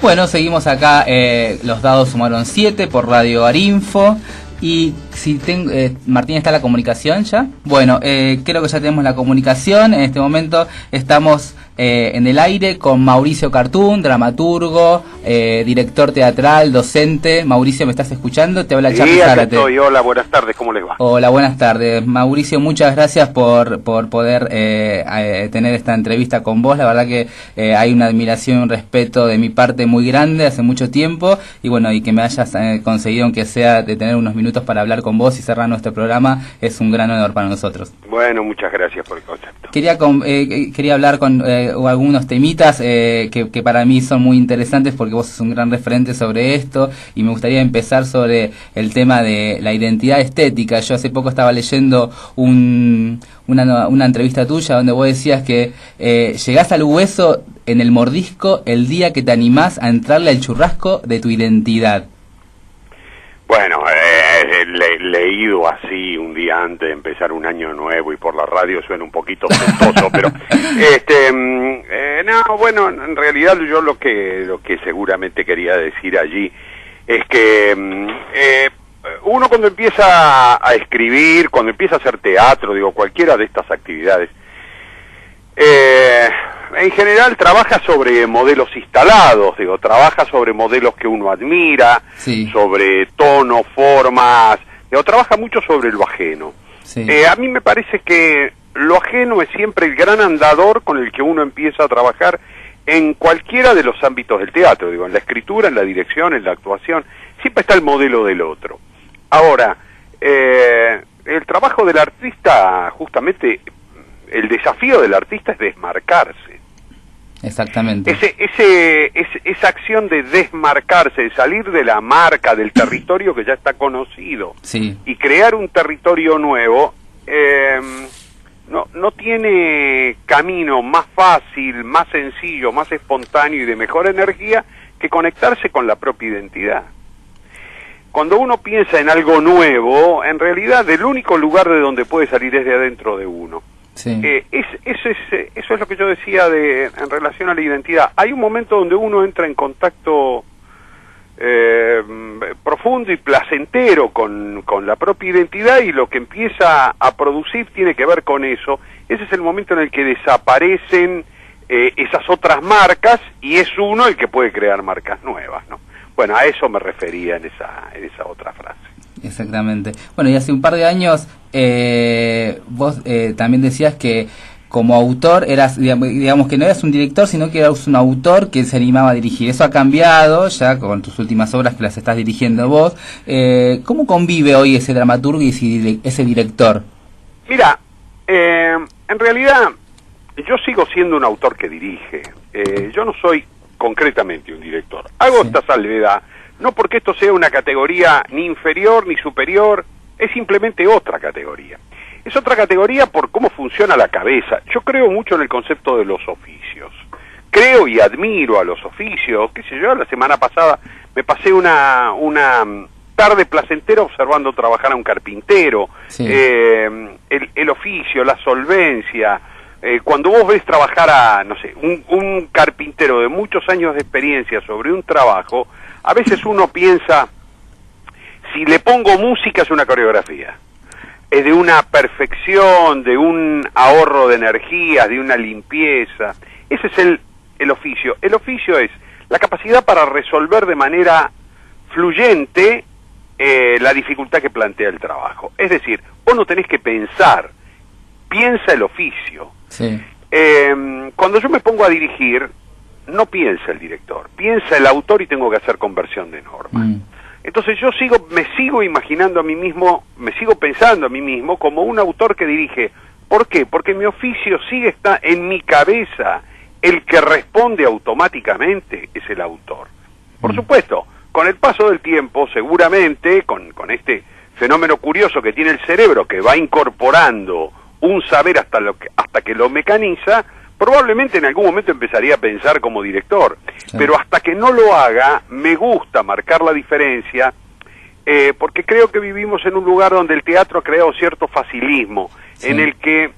Bueno, seguimos acá, los dados sumaron 7 por Radio Arinfo. Y si tengo, Martín, ¿está la comunicación ya? Bueno, creo que ya tenemos la comunicación. En este momento estamos en el aire con Mauricio Cartún, dramaturgo, director teatral, docente. Mauricio, ¿me estás escuchando? Te habla Charly Zárate. Estoy. Hola, buenas tardes, ¿cómo les va? Hola, buenas tardes. Mauricio, muchas gracias por poder tener esta entrevista con vos. La verdad que hay una admiración y un respeto de mi parte muy grande hace mucho tiempo. Y bueno, y que me hayas conseguido, aunque sea de tener unos minutos para hablar con vos y cerrar nuestro programa, es un gran honor para nosotros. Bueno, muchas gracias por el concepto. Quería hablar con algunos temitas que para mí son muy interesantes porque vos sos un gran referente sobre esto, y me gustaría empezar sobre el tema de la identidad estética. Yo hace poco estaba leyendo una entrevista tuya donde vos decías que llegás al hueso en el mordisco el día que te animás a entrarle al churrasco de tu identidad. Bueno, leído así un día antes de empezar un año nuevo y por la radio suena un poquito tontoso, pero no, bueno, en realidad yo lo que seguramente quería decir allí es que uno cuando empieza a escribir, cuando empieza a hacer teatro, digo, cualquiera de estas actividades, en general trabaja sobre modelos instalados, digo, trabaja sobre modelos que uno admira, sí, sobre tono, formas, digo, trabaja mucho sobre lo ajeno. Sí. A mí me parece que lo ajeno es siempre el gran andador con el que uno empieza a trabajar en cualquiera de los ámbitos del teatro, digo, en la escritura, en la dirección, en la actuación, siempre está el modelo del otro. Ahora, el trabajo del artista, justamente, el desafío del artista es desmarcarse. Exactamente. Esa acción de desmarcarse, de salir de la marca, del territorio que ya está conocido, sí, y crear un territorio nuevo, no tiene camino más fácil, más sencillo, más espontáneo y de mejor energía que conectarse con la propia identidad. Cuando uno piensa en algo nuevo, en realidad el único lugar de donde puede salir es de adentro de uno. Sí. Eso es lo que yo decía en relación a la identidad. Hay un momento donde uno entra en contacto profundo y placentero con la propia identidad, y lo que empieza a producir tiene que ver con eso. Ese es el momento en el que desaparecen esas otras marcas y es uno el que puede crear marcas nuevas, ¿no? Bueno, a eso me refería en esa otra frase. Exactamente. Bueno, y hace un par de años vos también decías que como autor eras, digamos que no eras un director, sino que eras un autor que se animaba a dirigir. Eso ha cambiado ya con tus últimas obras que las estás dirigiendo vos. ¿Cómo convive hoy ese dramaturgo y ese director? Mira, en realidad yo sigo siendo un autor que dirige. Yo no soy concretamente un director. Hago esta salvedad, no porque esto sea una categoría ni inferior ni superior, es simplemente otra categoría. Es otra categoría por cómo funciona la cabeza. Yo creo mucho en el concepto de los oficios. Creo y admiro a los oficios. Qué sé yo, la semana pasada me pasé una tarde placentera observando trabajar a un carpintero. Sí. El oficio, la solvencia. Cuando vos ves trabajar a, no sé, un carpintero de muchos años de experiencia sobre un trabajo, a veces uno piensa, si le pongo música es una coreografía. Es de una perfección, de un ahorro de energías, de una limpieza. Ese es el oficio. El oficio es la capacidad para resolver de manera fluyente la dificultad que plantea el trabajo. Es decir, vos no tenés que pensar, piensa el oficio. Sí. Cuando yo me pongo a dirigir, no piensa el director, piensa el autor y tengo que hacer conversión de norma. Entonces yo me sigo imaginando a mí mismo, me sigo pensando a mí mismo como un autor que dirige. ¿Por qué? Porque mi oficio está en mi cabeza. El que responde automáticamente es el autor. Por supuesto, con el paso del tiempo, seguramente, con este fenómeno curioso que tiene el cerebro, que va incorporando un saber hasta que lo mecaniza, probablemente en algún momento empezaría a pensar como director. Sí. Pero hasta que no lo haga, me gusta marcar la diferencia, porque creo que vivimos en un lugar donde el teatro ha creado cierto facilismo, Sí. en el que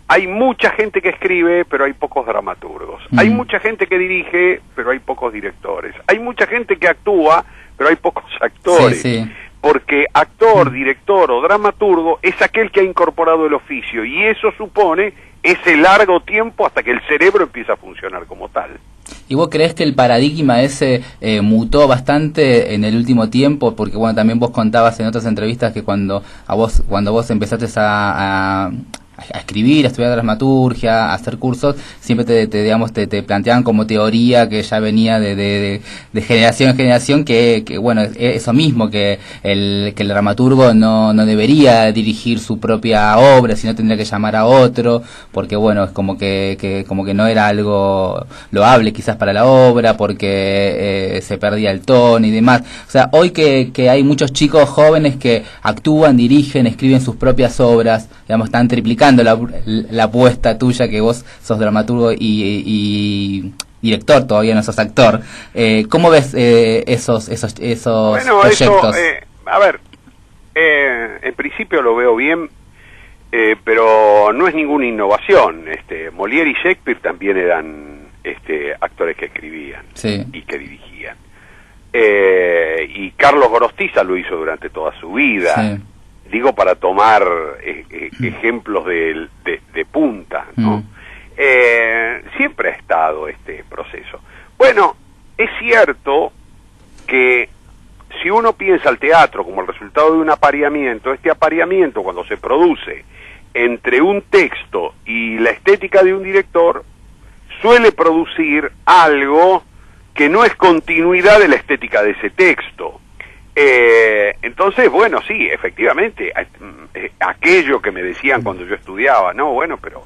hay mucha gente que escribe, pero hay pocos dramaturgos. Hay mucha gente que dirige, pero hay pocos directores. Hay mucha gente que actúa, pero hay pocos actores. Sí, sí. Porque actor, director o dramaturgo es aquel que ha incorporado el oficio, y eso supone ese largo tiempo hasta que el cerebro empieza a funcionar como tal. ¿Y vos creés que el paradigma ese mutó bastante en el último tiempo? Porque bueno, también vos contabas en otras entrevistas que cuando vos empezaste a escribir, a estudiar dramaturgia, a hacer cursos, siempre te planteaban como teoría que ya venía de generación en generación, que bueno, eso mismo, que el dramaturgo no debería dirigir su propia obra, sino tendría que llamar a otro, porque bueno, es como que no era algo loable quizás para la obra, porque se perdía el tono y demás. O sea, hoy que hay muchos chicos jóvenes que actúan, dirigen, escriben sus propias obras, digamos, están triplicando la apuesta tuya, que vos sos dramaturgo y director, todavía no sos actor. ¿Cómo ves esos Bueno, proyectos? eso, a ver, en principio lo veo bien, pero no es ninguna innovación. Molière y Shakespeare también eran actores que escribían, Sí. y que dirigían. Y Carlos Gorostiza lo hizo durante toda su vida. Sí. Digo, para tomar ejemplos de punta, ¿no? Siempre ha estado este proceso. Bueno, es cierto que si uno piensa al teatro como el resultado de un apareamiento, este apareamiento, cuando se produce entre un texto y la estética de un director, suele producir algo que no es continuidad de la estética de ese texto. Entonces, bueno, sí, efectivamente, aquello que me decían cuando yo estudiaba, no, bueno, pero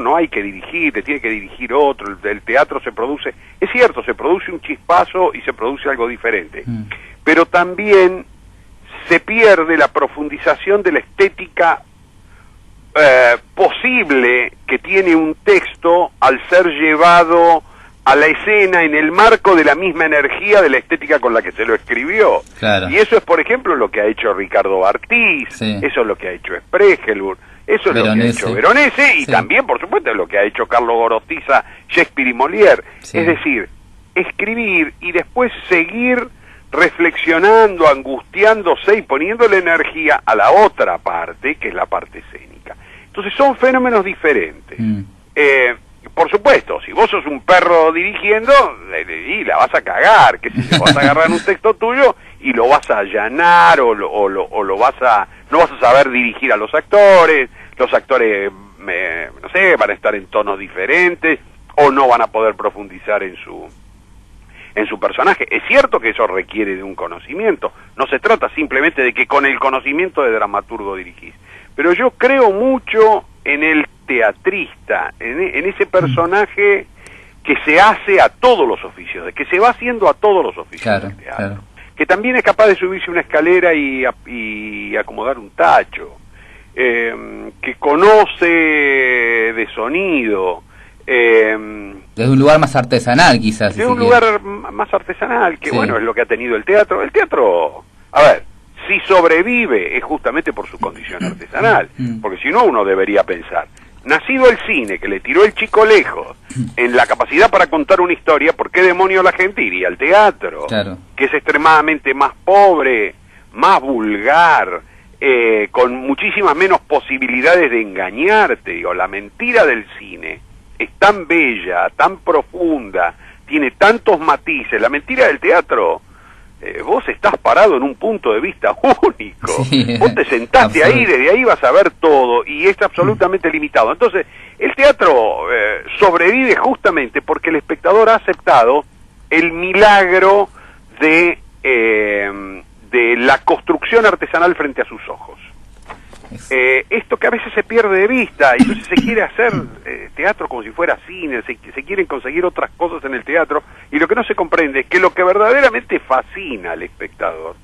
no hay que dirigir, te tiene que dirigir otro, el teatro se produce, es cierto, se produce un chispazo y se produce algo diferente, pero también se pierde la profundización de la estética posible que tiene un texto al ser llevado a la escena en el marco de la misma energía de la estética con la que se lo escribió. Claro. Y eso es, por ejemplo, lo que ha hecho Ricardo Bartiz, Sí. eso es lo que ha hecho Spregelburg, eso es lo que ha hecho Veronese, y Sí. también, por supuesto, es lo que ha hecho Carlos Gorostiza, Shakespeare y Molière. Sí. Es decir, escribir y después seguir reflexionando, angustiándose y poniéndole energía a la otra parte, que es la parte escénica. Entonces son fenómenos diferentes. Por supuesto, si vos sos un perro dirigiendo, y la vas a cagar, que si vas a agarrar un texto tuyo y lo vas a allanar o lo vas a, no vas a saber dirigir a los actores no sé, van a estar en tonos diferentes o no van a poder profundizar en su personaje. Es cierto que eso requiere de un conocimiento, no se trata simplemente de que con el conocimiento de dramaturgo dirigís, pero yo creo mucho en el teatrista, en ese personaje que se hace a todos los oficios, que se va haciendo a todos los oficios, Claro, del teatro, claro. que también es capaz de subirse una escalera y acomodar un tacho, que conoce de sonido, Desde un lugar más artesanal, quizás. de un lugar más artesanal, que Sí. bueno, es lo que ha tenido el teatro. El teatro, a ver, si sobrevive es justamente por su condición artesanal, porque si no uno debería pensar, nacido el cine, que le tiró el chico lejos, en la capacidad para contar una historia, ¿por qué demonio la gente iría al teatro? Claro. Que es extremadamente más pobre, más vulgar, con muchísimas menos posibilidades de engañarte. Digo, la mentira del cine es tan bella, tan profunda, tiene tantos matices. La mentira del teatro, vos estás parado en un punto de vista único. Sí, Vos te sentaste ahí, desde ahí vas a ver todo, y es absolutamente limitado. Entonces, el teatro sobrevive justamente porque el espectador ha aceptado el milagro de la construcción artesanal frente a sus ojos. Esto que a veces se pierde de vista, y entonces se quiere hacer teatro como si fuera cine, se quieren conseguir otras cosas en el teatro, y lo que no se comprende es que lo que verdaderamente fascina al espectador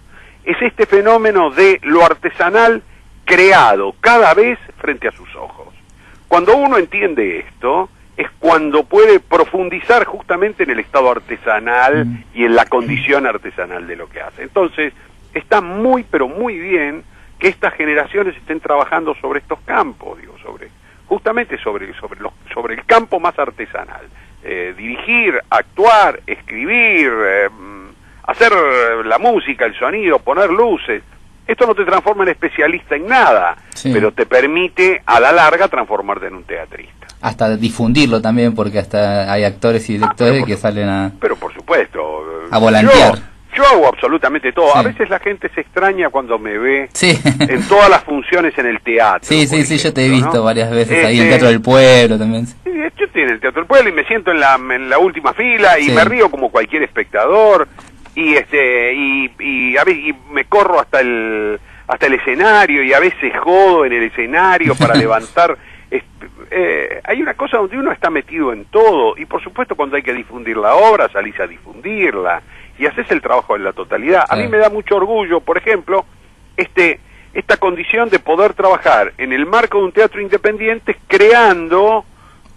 es este fenómeno de lo artesanal creado cada vez frente a sus ojos. Cuando uno entiende esto, es cuando puede profundizar justamente en el estado artesanal y en la condición artesanal de lo que hace. Entonces, está muy, pero muy bien que estas generaciones estén trabajando sobre estos campos, digo, justamente sobre el campo más artesanal. Dirigir, actuar, escribir, hacer la música, el sonido, poner luces. Esto no te transforma en especialista en nada, sí, pero te permite a la larga transformarte en un teatrista. Hasta difundirlo también, porque hasta hay actores y directores que salen a... Pero por supuesto. A volantear. Yo hago absolutamente todo. Sí. A veces la gente se extraña cuando me ve sí. en todas las funciones en el teatro. Sí, sí, sí, yo te he visto, ¿no?, varias veces ahí en el Teatro del Pueblo también. Sí, yo estoy en el Teatro del Pueblo y me siento en la última fila y sí, me río como cualquier espectador y a veces me corro hasta el escenario y a veces jodo en el escenario para levantar. Hay una cosa donde uno está metido en todo y por supuesto cuando hay que difundir la obra salís a difundirla y haces el trabajo en la totalidad. A mí me da mucho orgullo, por ejemplo, esta condición de poder trabajar en el marco de un teatro independiente creando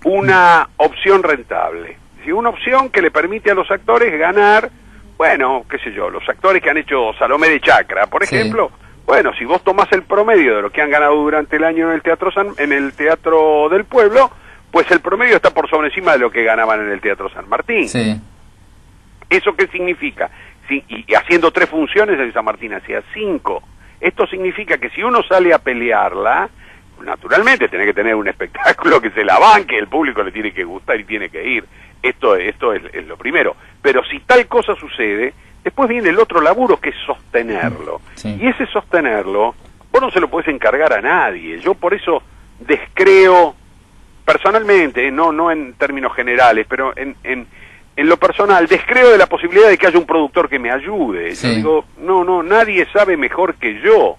una opción rentable. ¿Sí? Una opción que le permite a los actores ganar, bueno, qué sé yo, los actores que han hecho Salomé de Chacra, por ejemplo, bueno, si vos tomás el promedio de lo que han ganado durante el año en el Teatro del Pueblo, pues el promedio está por sobre encima de lo que ganaban en el Teatro San Martín. Sí. ¿Eso qué significa? Sí, y haciendo 3 funciones en San Martín hacía 5. Esto significa que si uno sale a pelearla, naturalmente tiene que tener un espectáculo que se la banque, el público le tiene que gustar y tiene que ir. Esto es lo primero. Pero si tal cosa sucede, después viene el otro laburo que es sostenerlo. Sí. Y ese sostenerlo, vos no se lo podés encargar a nadie. Yo por eso descreo, personalmente, no en términos generales, pero en lo personal, descreo de la posibilidad de que haya un productor que me ayude. Sí. Yo digo, no, nadie sabe mejor que yo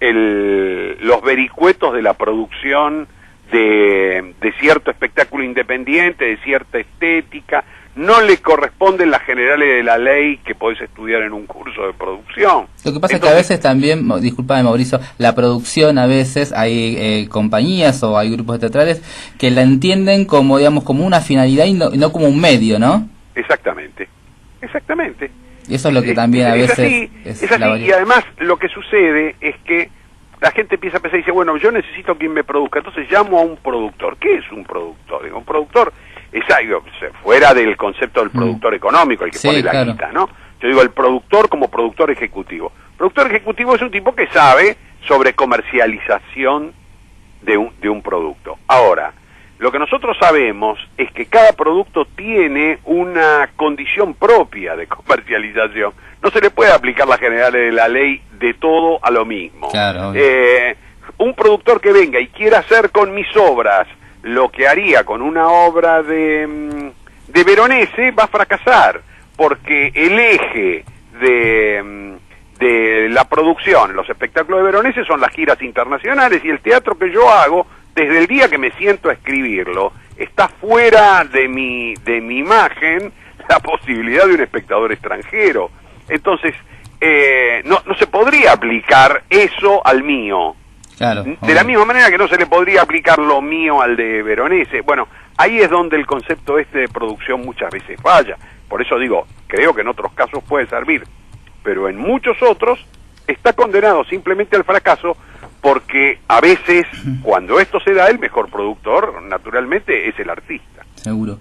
los vericuetos de la producción de cierto espectáculo independiente, de cierta estética. No le corresponden las generales de la ley que podés estudiar en un curso de producción. Lo que pasa es que a veces también, disculpame Mauricio, la producción a veces hay compañías o hay grupos teatrales que la entienden como, digamos, como una finalidad y no como un medio, ¿no? Exactamente. Y eso es lo que también a veces... Es así, y además lo que sucede es que la gente empieza a pensar y dice, bueno, yo necesito quien me produzca, entonces llamo a un productor. ¿Qué es un productor? Digo, un productor es algo fuera del concepto del productor económico, el que pone la guita, ¿no? Yo digo el productor como productor ejecutivo. Productor ejecutivo es un tipo que sabe sobre comercialización de un producto. Ahora, lo que nosotros sabemos es que cada producto tiene una condición propia de comercialización. No se le puede aplicar las generales de la ley de todo a lo mismo. Claro. Un productor que venga y quiera hacer con mis obras lo que haría con una obra de Veronese va a fracasar, porque el eje de la producción, los espectáculos de Veronese son las giras internacionales y el teatro que yo hago, desde el día que me siento a escribirlo, está fuera de mi imagen la posibilidad de un espectador extranjero. Entonces, no se podría aplicar eso al mío. Claro, de la misma manera que no se le podría aplicar lo mío al de Veronese. Bueno, ahí es donde el concepto de producción muchas veces falla. Por eso digo, creo que en otros casos puede servir, pero en muchos otros está condenado simplemente al fracaso, porque a veces, cuando esto se da, el mejor productor, naturalmente, es el artista. Seguro.